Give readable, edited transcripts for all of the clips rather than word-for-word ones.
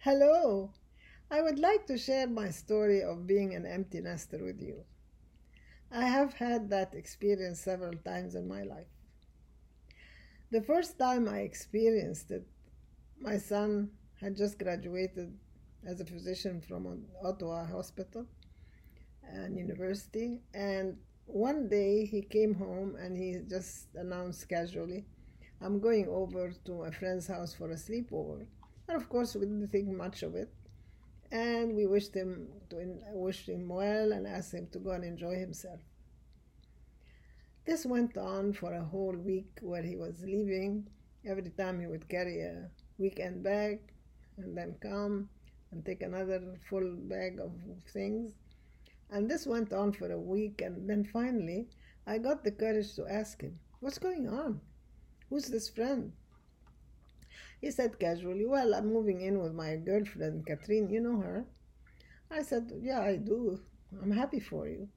Hello! I would like to share my story of being an empty nester with you. I have had that experience several times in my life. The first time I experienced it, my son had just graduated as a physician from an Ottawa hospital and university, and one day he came home and he just announced casually, I'm going over to a friend's house for a sleepover. And of course, we didn't think much of it. And we wished him well and asked him to go and enjoy himself. This went on for a whole week where he was leaving. Every time he would carry a weekend bag and then come and take another full bag of things. And this went on for a week, and then finally I got the courage to ask him, what's going on? Who's this friend? He said casually, well, I'm moving in with my girlfriend, Catherine. You know her? I said, yeah, I do. I'm happy for you.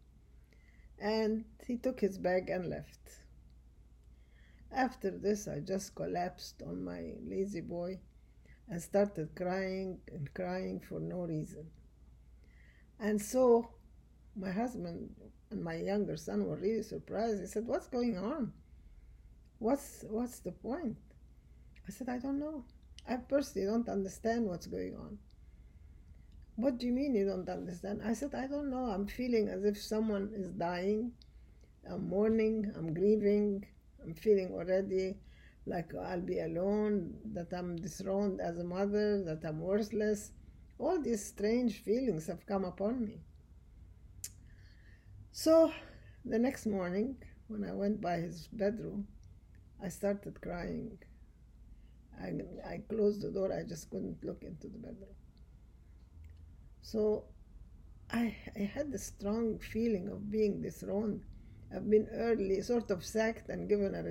And he took his bag and left. After this, I just collapsed on my lazy boy and started crying and crying for no reason. And so my husband and my younger son were really surprised. He said, what's going on? What's the point? I said, I don't know. I personally don't understand what's going on. What do you mean you don't understand? I said, I don't know. I'm feeling as if someone is dying. I'm mourning, I'm grieving. I'm feeling already like I'll be alone, that I'm dethroned as a mother, that I'm worthless. All these strange feelings have come upon me. So the next morning, when I went by his bedroom, I started crying. I closed the door. I just couldn't look into the bedroom. So I had this strong feeling of being dethroned. I've been sort of sacked and given a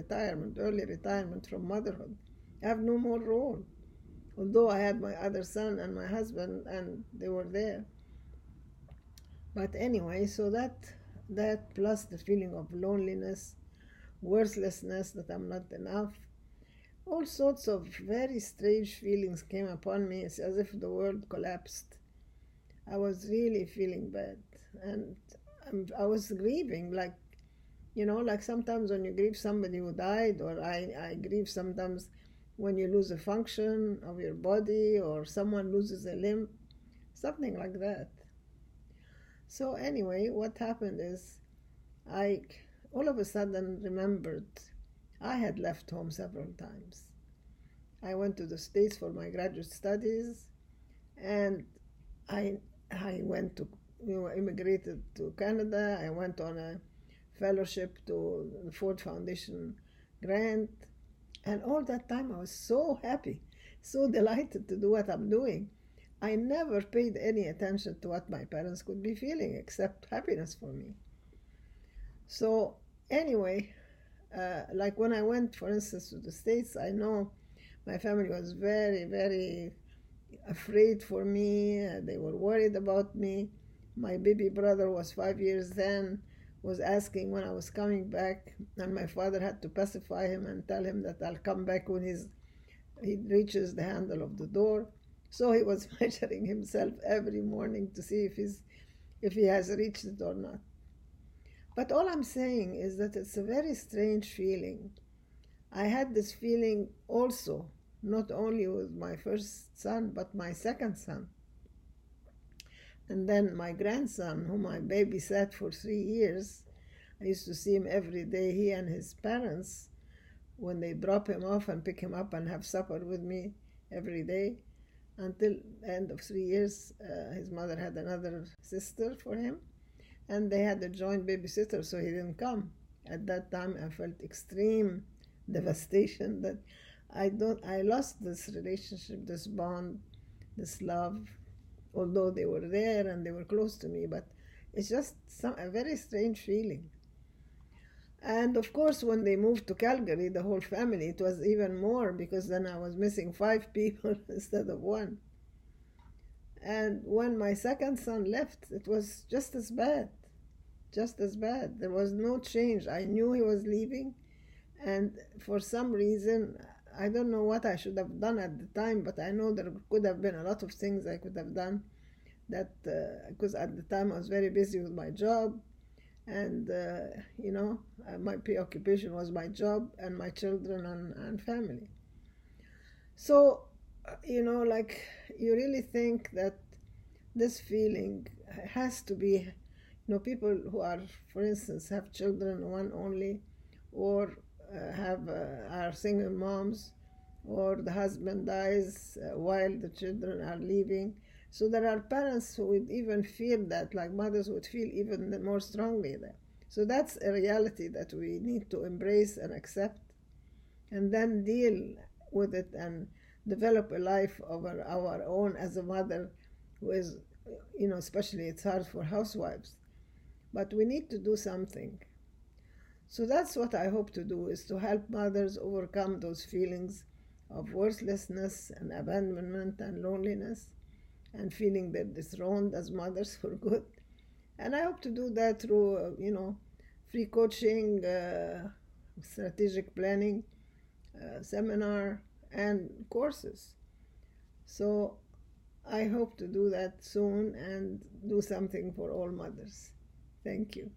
early retirement from motherhood. I have no more role. Although I had my other son and my husband, and they were there. But anyway, so that plus the feeling of loneliness, worthlessness, that I'm not enough, all sorts of very strange feelings came upon me. It's as if the world collapsed. I was really feeling bad. And I was grieving, like sometimes when you grieve somebody who died, or I grieve sometimes when you lose a function of your body, or someone loses a limb, something like that. So anyway, what happened is I all of a sudden remembered I had left home several times. I went to the States for my graduate studies, and I immigrated to Canada. I went on a fellowship to the Ford Foundation grant, and all that time I was so happy, so delighted to do what I'm doing. I never paid any attention to what my parents could be feeling except happiness for me. So anyway, like when I went, for instance, to the States, I know my family was very, very afraid for me. They were worried about me. My baby brother was 5 years then, was asking when I was coming back, and my father had to pacify him and tell him that I'll come back when he reaches the handle of the door. So he was measuring himself every morning to see if he has reached it or not. But all I'm saying is that it's a very strange feeling. I had this feeling also, not only with my first son, but my second son. And then my grandson, whom I babysat for 3 years, I used to see him every day, he and his parents, when they drop him off and pick him up and have supper with me every day. Until the end of 3 years, his mother had another sister for him, and they had a joint babysitter, so he didn't come. At that time, I felt extreme devastation that I lost this relationship, this bond, this love, although they were there and they were close to me, but it's just a very strange feeling. And of course, when they moved to Calgary, the whole family, it was even more, because then I was missing 5 people instead of 1. And when my second son left, it was just as bad. There was no change. I knew he was leaving, and for some reason, I don't know what I should have done at the time, but I know there could have been a lot of things I could have done that because at the time I was very busy with my job, and my preoccupation was my job and my children and family. So like, you really think that this feeling has to be, people who are, for instance, have children, one only, or have are single moms, or the husband dies while the children are leaving. So there are parents who would even feel that, like mothers would feel even more strongly that. So that's a reality that we need to embrace and accept, and then deal with it and develop a life of our own as a mother who is, especially it's hard for housewives. But we need to do something. So that's what I hope to do, is to help mothers overcome those feelings of worthlessness and abandonment and loneliness, and feeling they're dethroned as mothers for good. And I hope to do that through, free coaching, strategic planning, seminar, and courses. So I hope to do that soon and do something for all mothers. Thank you.